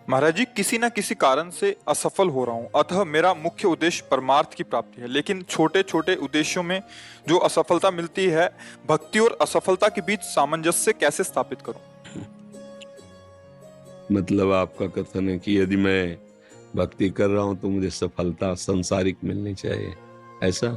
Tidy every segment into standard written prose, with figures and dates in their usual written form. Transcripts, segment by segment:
महाराज जी, किसी न किसी कारण से असफल हो रहा हूँ, अतः मेरा मुख्य उद्देश्य परमार्थ की प्राप्ति है। लेकिन छोटे छोटे उद्देश्यों में जो असफलता मिलती है, भक्ति और असफलता के बीच सामंजस्य कैसे स्थापित करूं? मतलब आपका कथन है कि यदि मैं भक्ति कर रहा हूं तो मुझे सफलता सांसारिक मिलनी चाहिए, ऐसा?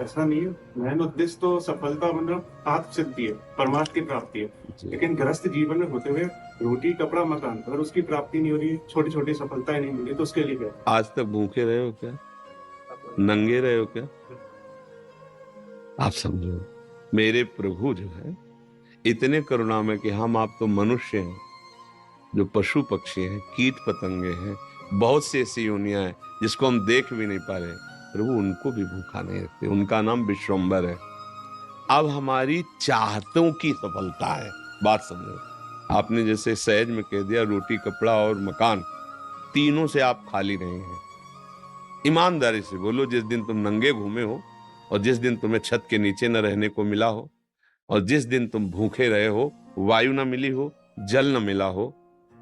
ऐसा नहीं है। मेन उद्देश्य तो सफलता मतलब आत्म सिद्धि है, परमार्थ की प्राप्ति है। जी। लेकिन गृहस्थ जीवन में होते हुए रोटी कपड़ा मकान, अगर उसकी प्राप्ति नहीं हो रही, छोटी छोटी सफलताएं नहीं मिली, तो उसके लिए क्या? आज तक भूखे रहे हो क्या? नंगे रहे हो क्या? आप समझो, मेरे प्रभु जो है इतने करुणा में कि हम आप तो मनुष्य हैं, जो पशु पक्षी हैं, कीट पतंगे हैं, बहुत सी ऐसी योनियां हैं जिसको हम देख भी नहीं पा रहे, प्रभु उनको भी भूखा नहीं रखते। उनका नाम विश्वम्बर है। अब हमारी चाहतों की सफलता है। बात समझो, आपने जैसे सहज में कह दिया रोटी कपड़ा और मकान, तीनों से आप खाली नहीं हैं। ईमानदारी से बोलो, जिस दिन तुम नंगे घूमे हो और जिस दिन तुम्हें छत के नीचे न रहने को मिला हो और जिस दिन तुम भूखे रहे हो, वायु न मिली हो, जल न मिला हो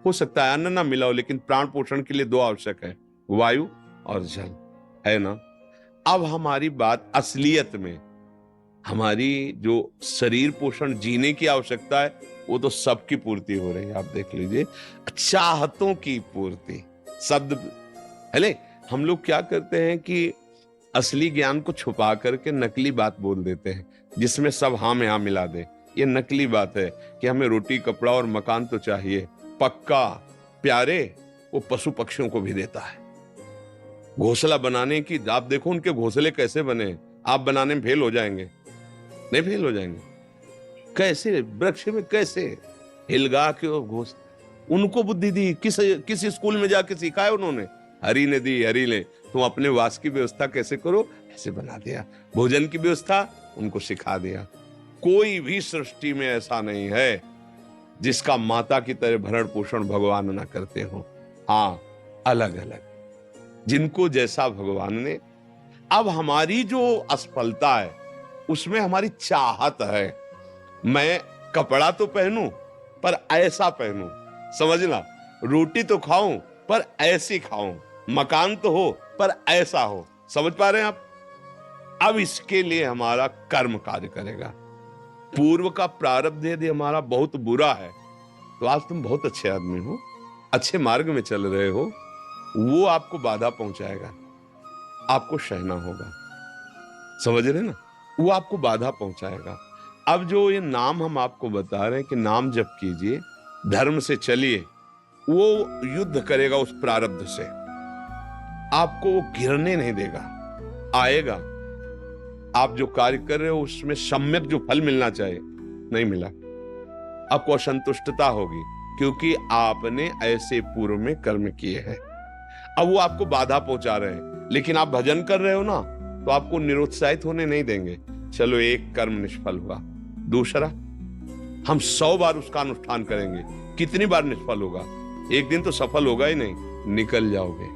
सकता है अन्न न मिला हो, लेकिन प्राण पोषण के लिए दो आवश्यक है, वायु और जल, है ना? अब हमारी बात असलियत में, हमारी जो शरीर पोषण जीने की आवश्यकता है वो तो सबकी पूर्ति हो रही है। आप देख लीजिए, चाहतों की पूर्ति शब्द पहले हम लोग क्या करते हैं कि असली ज्ञान को छुपा करके नकली बात बोल देते हैं, जिसमें सब हाँ में हाँ मिला दे। ये नकली बात है कि हमें रोटी कपड़ा और मकान तो चाहिए, पक्का प्यारे वो पशु पक्षियों को भी देता है। घोंसला बनाने की, आप देखो उनके घोंसले कैसे बने, आप बनाने में फेल हो जाएंगे। नहीं फेल हो जाएंगे? कैसे वृक्ष में कैसे हिलगा के वो घोंस, उनको बुद्धि दी किस स्कूल में जाके सिखाया उन्होंने? हरि ने दी, हरि ने। तुम अपने वास की व्यवस्था कैसे करो, ऐसे बना दिया। भोजन की व्यवस्था उनको सिखा दिया। कोई भी सृष्टि में ऐसा नहीं है जिसका माता की तरह भरण पोषण भगवान ना करते हो। हाँ, अलग अलग जिनको जैसा भगवान ने। अब हमारी जो असफलता है उसमें हमारी चाहत है, मैं कपड़ा तो पहनूं पर ऐसा पहनूं, समझना, रोटी तो खाऊं पर ऐसी खाऊं, मकान तो हो पर ऐसा हो। समझ पा रहे हैं आप? अब इसके लिए हमारा कर्म कार्य करेगा। पूर्व का प्रारब्ध यदि हमारा बहुत बुरा है तो आज तुम बहुत अच्छे आदमी हो, अच्छे मार्ग में चल रहे हो, वो आपको बाधा पहुंचाएगा, आपको सहना होगा। समझ रहे ना? वो आपको बाधा पहुंचाएगा। अब जो ये नाम हम आपको बता रहे हैं कि नाम जप कीजिए, धर्म से चलिए, वो युद्ध करेगा उस प्रारब्ध से, आपको वो गिरने नहीं देगा, आएगा। आप जो कार्य कर रहे हो उसमें सम्यक जो फल मिलना चाहिए नहीं मिला, आपको असंतुष्टता होगी, क्योंकि आपने ऐसे पूर्व में कर्म किए हैं। अब वो आपको बाधा पहुंचा रहे हैं, लेकिन आप भजन कर रहे हो ना, तो आपको निरुत्साहित होने नहीं देंगे। चलो एक कर्म निष्फल हुआ, दूसरा हम 100 बार उसका अनुष्ठान करेंगे, कितनी बार निष्फल होगा? एक दिन तो सफल होगा ही नहीं, निकल जाओगे,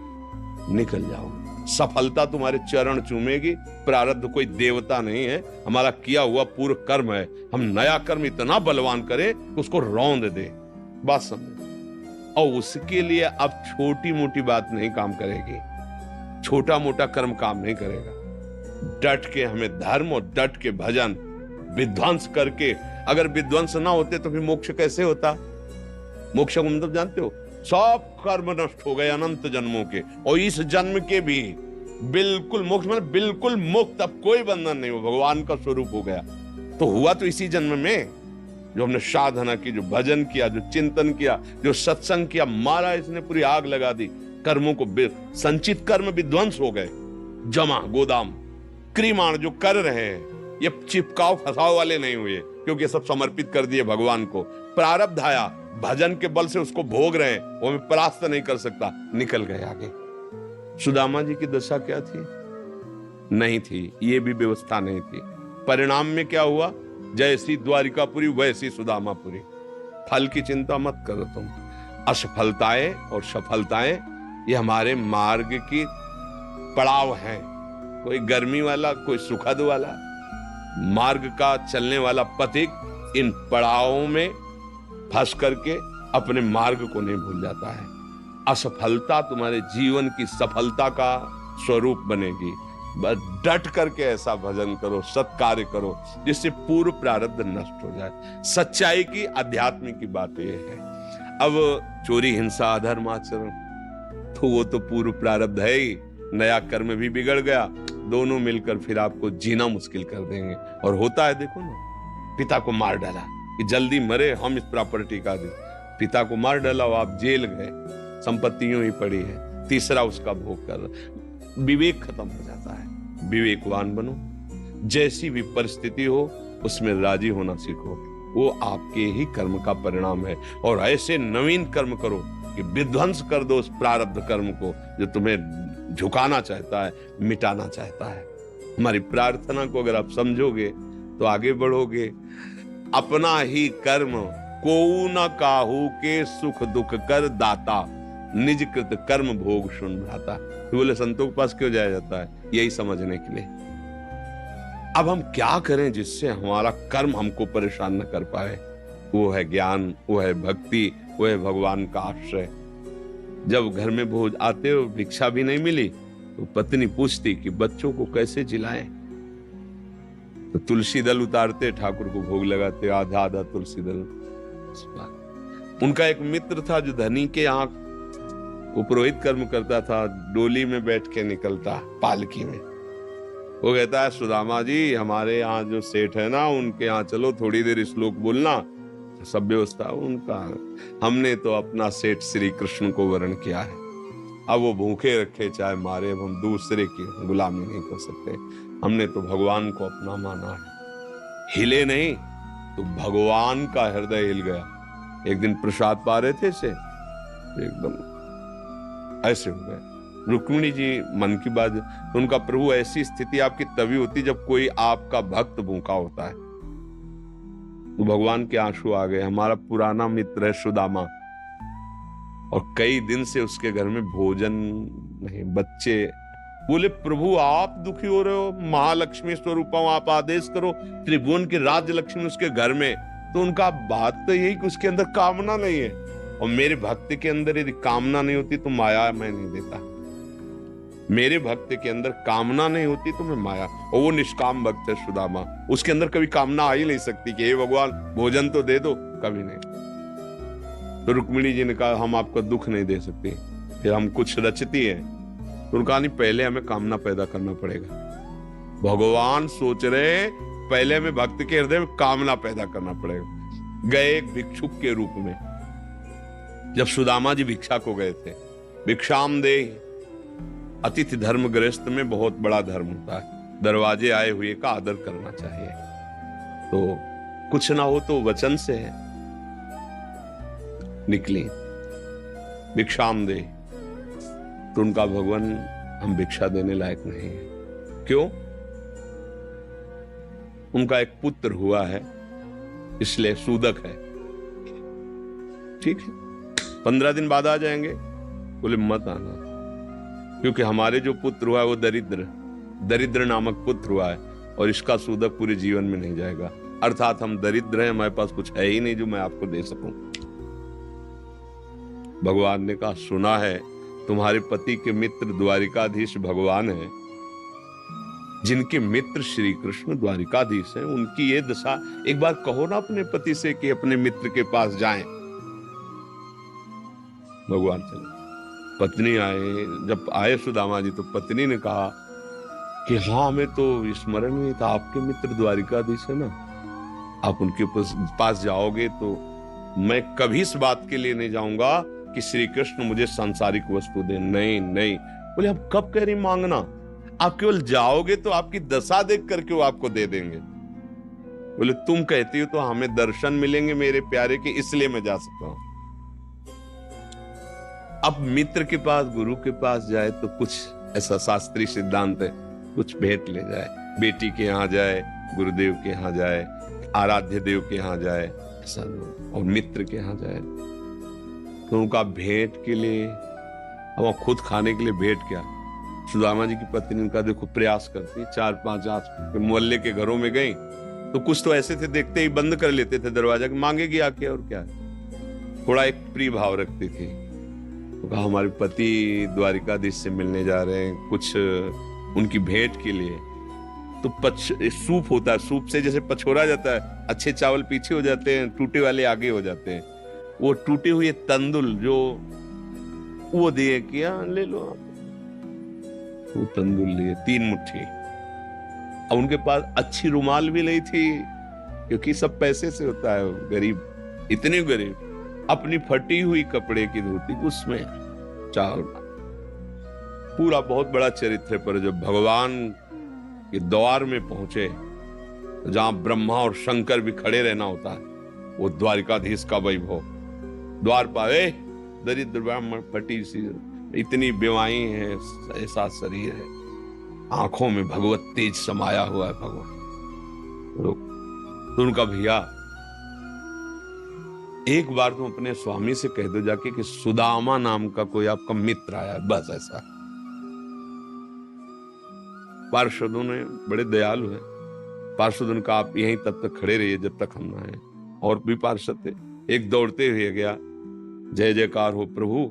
निकल जाओगे। सफलता तुम्हारे चरण चूमेगी। प्रारब्ध कोई देवता नहीं है, हमारा किया हुआ पूर्व कर्म है। हम नया कर्म इतना बलवान करें कि उसको रौंद दे। बात समझे? और उसके लिए अब छोटी मोटी बात नहीं काम करेगी, छोटा मोटा कर्म काम नहीं करेगा। डट के हमें धर्म और डट के भजन विध्वंस करके, अगर विध्वंस ना होते तो फिर मोक्ष कैसे होता? मोक्ष को मतलब जानते हो? सब कर्म नष्ट हो गए अनंत जन्मों के, और इस जन्म के भी बिल्कुल मोक्ष, मतलब बिल्कुल मुक्त, अब कोई बंधन नहीं हो, भगवान का स्वरूप हो गया। तो हुआ तो इसी जन्म में, जो हमने साधना की, जो भजन किया, जो चिंतन किया, जो सत्संग किया, मारा इसने पूरी आग लगा दी। कर्मों को, संचित कर्म विध्वंस हो गए, जमा गोदाम क्रिमाण जो कर रहे हैं, ये चिपकाव फसाव वाले नहीं हुए, क्योंकि सब समर्पित कर दिए भगवान को। प्रारब्ध आया, भजन के बल से उसको भोग रहे हैं, वो हमें परास्त नहीं कर सकता, निकल गए आगे। सुदामा जी की दशा क्या थी? नहीं थी, ये भी व्यवस्था नहीं थी। परिणाम में क्या हुआ? जैसी द्वारिकापुरी वैसी सुदामापुरी। फल की चिंता मत करो तुम। असफलताएं और सफलताएं ये हमारे मार्ग की पड़ाव हैं, कोई गर्मी वाला, कोई सुखद वाला। मार्ग का चलने वाला पथिक इन पड़ावों में फंस करके अपने मार्ग को नहीं भूल जाता है। असफलता तुम्हारे जीवन की सफलता का स्वरूप बनेगी। बस डट करके ऐसा भजन करो, सत्कार्य करो जिससे पूर्व प्रारब्ध नष्ट हो जाए। सच्चाई की, अध्यात्म की बात यह है। अब चोरी, हिंसा, अधर्म आचरण तो वो तो पूर्व प्रारब्ध है ही, नया कर्म भी बिगड़ गया, दोनों मिलकर फिर आपको जीना मुश्किल कर देंगे। और होता है, देखो ना, पिता को मार डाला कि जल्दी मरे, हम इस प्रॉपर्टी का दे। पिता को मार डाला, आप जेल गए, संपत्ति यूं ही पड़ी है, तीसरा उसका भोग कर रहा। विवेक खत्म हो जाता है। विवेकवान बनो, जैसी भी परिस्थिति हो उसमें राजी होना सीखो, वो आपके ही कर्म का परिणाम है। और ऐसे नवीन कर्म करो कि विध्वंस कर दो उस प्रारब्ध कर्म को जो तुम्हें झुकाना चाहता है, मिटाना चाहता है। हमारी प्रार्थना को अगर आप समझोगे तो आगे बढ़ोगे। अपना ही कर्म कोऊ न काहू के सुख दुख कर दाता, निज कृत कर्म भोग सुन भ्राता। बोले संतों के पास क्यों जाया जाता है? यही समझने के लिए। अब हम क्या करें जिससे हमारा कर्म हमको परेशान न कर पाए? वो है ज्ञान, वो है भक्ति, वो है भगवान का आश्रय। जब घर में भोज आते हो, भिक्षा भी नहीं मिली, तो पत्नी पूछती कि बच्चों को कैसे जिलाएं? तो तुलसी दल उतारते, ठाकुर को भोग लगाते, आधा आधा तुलसी दल। उनका एक मित्र था जो धनी के यहाँ वो पुरोहित कर्म करता था, डोली में बैठ के निकलता, पालकी में। वो कहता है, सुदामा जी हमारे यहाँ जो सेठ है ना, उनके यहाँ चलो, थोड़ी देर श्लोक बोलना। सब व्यवस्था उनका, हमने तो अपना सेठ श्री कृष्ण को वरण किया है, अब वो भूखे रखे चाहे मारे, अब हम दूसरे की गुलामी नहीं कर सकते। हमने तो भगवान को अपना माना है। हिले नहीं तो भगवान का हृदय हिल गया। एक दिन प्रसाद पा रहे थे से एकदम ऐसे हो गए। रुक्मिणी जी मन की बात, तो उनका प्रभु ऐसी स्थिति आपकी तभी होती जब कोई आपका भक्त भूखा होता है। तो भगवान के आंसू आ गए। हमारा पुराना मित्र है सुदामा, और कई दिन से उसके घर में भोजन नहीं, बच्चे। बोले प्रभु आप दुखी हो रहे हो, महालक्ष्मी स्वरूपम आप आदेश करो, त्रिभुवन की राज्य लक्ष्मी उसके घर में। तो उनका बात तो यही कि उसके अंदर कामना नहीं है, और मेरे भक्त के अंदर यदि कामना नहीं होती तो माया मैं नहीं देता। मेरे भक्त के अंदर कामना नहीं होती तो मैं माया, और वो निष्काम भक्त है सुदामा, उसके अंदर कभी कामना आ ही नहीं सकती कि हे भगवान भोजन तो दे दो, कभी नहीं। तो रुक्मिणी जी ने कहा हम आपका दुख नहीं दे सकते, फिर हम कुछ रचती हैं। तो उनका नहीं, पहले हमें कामना पैदा करना पड़ेगा। भगवान सोच रहे पहले हमें भक्त के हृदय में कामना पैदा करना पड़ेगा। गए एक भिक्षुक के रूप में, जब सुदामा जी भिक्षा को गए थे, भिक्षाम दे, अतिथि धर्म गृहस्थ में बहुत बड़ा धर्म होता है, दरवाजे आए हुए का आदर करना चाहिए। तो कुछ ना हो तो वचन से है। निकली भिक्षाम दे, तो उनका भगवान हम भिक्षा देने लायक नहीं है। क्यों? उनका एक पुत्र हुआ है, इसलिए सूदक है। ठीक है, 15 दिन बाद आ जाएंगे। बोले मत आना, क्योंकि हमारे जो पुत्र हुआ है वो दरिद्र नामक पुत्र हुआ है, और इसका सूदक पूरे जीवन में नहीं जाएगा। अर्थात हम दरिद्र हैं, हमारे पास कुछ है ही नहीं जो मैं आपको दे सकूं। भगवान ने कहा सुना है तुम्हारे पति के मित्र द्वारिकाधीश भगवान है, जिनके मित्र श्री कृष्ण द्वारिकाधीश हैं, उनकी ये दशा, एक बार कहो ना अपने पति से कि अपने मित्र के पास जाएं। भगवान चले, पत्नी आए। जब आए सुदामा जी तो पत्नी ने कहा कि हाँ हमें तो स्मरण नहीं था, आपके मित्र द्वारिकाधीश है ना, आप उनके पास जाओगे तो मैं कभी इस बात के लिए नहीं जाऊंगा कि श्री कृष्ण मुझे सांसारिक वस्तु दे। नहीं नहीं। बोले हम कब कह रही मांगना, आप केवल जाओगे तो आपकी दशा देख करके वो आपको दे देंगे। बोले तुम कहती हो तो हमें दर्शन मिलेंगे मेरे प्यारे के, इसलिए मैं जा सकता हूं। अब मित्र के पास, गुरु के पास जाए तो कुछ ऐसा शास्त्रीय सिद्धांत है, कुछ भेंट ले जाए। बेटी के यहाँ जाए, गुरुदेव के यहाँ जाए, आराध्य देव के यहाँ जाए, ऐसा और मित्र के यहाँ जाए तो उनका भेंट के लिए, अब खुद खाने के लिए भेंट क्या। सुदामा जी की पत्नी उनका देखो प्रयास करती, 4-5 आस मोहल्ले के घरों में गई तो कुछ तो ऐसे थे, देखते ही बंद कर लेते थे दरवाजा, मांगेगी आके और क्या। थोड़ा एक प्रिय भाव रखती थी। तो कहा हमारे पति द्वारिकाधीश से मिलने जा रहे हैं, कुछ उनकी भेंट के लिए। तो सूप होता है, सूप से जैसे पछोरा जाता है, अच्छे चावल पीछे हो जाते हैं, टूटे वाले आगे हो जाते हैं। वो टूटे हुए तंदुल जो वो दिए कि हाँ ले लो आप। वो तंदुल लिए 3 मुट्ठी। अब उनके पास अच्छी रुमाल भी नहीं थी, क्योंकि सब पैसे से होता है, गरीब, इतने गरीब। अपनी फटी हुई कपड़े की धोती, उसमें चावल। पूरा बहुत बड़ा चरित्र। पर जब भगवान के द्वार में पहुंचे, जहां ब्रह्मा और शंकर भी खड़े रहना होता है, वो द्वारिकाधीश का वैभव। द्वार पाए दरिद्र ब्राह्मण, फटी सी, इतनी बीमारी है, ऐसा शरीर है, आंखों में भगवत तेज समाया हुआ है भगवान। तो उनका भैया, एक बार तुम अपने स्वामी से कह दो जाके कि सुदामा नाम का कोई आपका मित्र आया, बस ऐसा। पार्षदों ने बड़े दयालु हैं। पार्षद उनका आप यहीं तब तक खड़े रहिए जब तक हम ना आए। और भी पार्षद थे। एक दौड़ते हुए गया, जय जयकार हो प्रभु।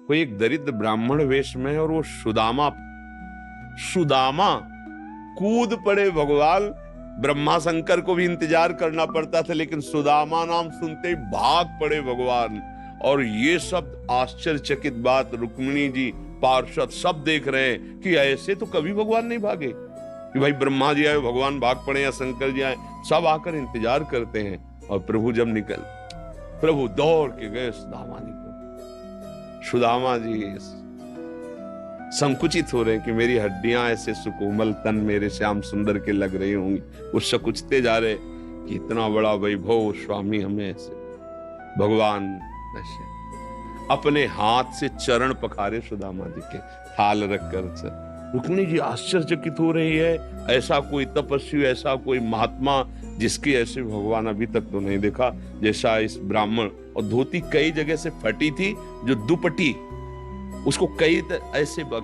कोई एक दरिद्र ब्राह्मण वेश में, और वो सुदामा कूद पड़े भगवान। ब्रह्मा शंकर को भी इंतजार करना पड़ता था, लेकिन सुदामा नाम सुनते ही भाग पड़े भगवान। और ये सब आश्चर्यचकित बात रुक्मिणी जी, पार्षद सब देख रहे हैं कि ऐसे तो कभी भगवान नहीं भागे, कि भाई ब्रह्मा जी आए भगवान भाग पड़े या शंकर जी आए, सब आकर इंतजार करते हैं। और प्रभु जब प्रभु दौड़ के गए सुदामा जी को। सुदामा जी संकुचित हो रहे हैं कि मेरी हड्डियां ऐसे सुकोमल, तन मेरे श्याम सुंदर के लग रही होंगी। वो सकुचते जा रहे कि इतना बड़ा वैभव स्वामी हमें ऐसे। भगवान ऐसे अपने हाथ से चरण पखारे सुदामा जी के, थाल रखकर। रुक्मिणी जी आश्चर्यचकित हो रही है, ऐसा कोई तपस्वी, ऐसा कोई महात्मा जिसकी ऐसे भगवान अभी तक तो नहीं देखा जैसा इस ब्राह्मण। और धोती कई जगह से फटी थी, जो दुपट्टी उसको कई ऐसे केवल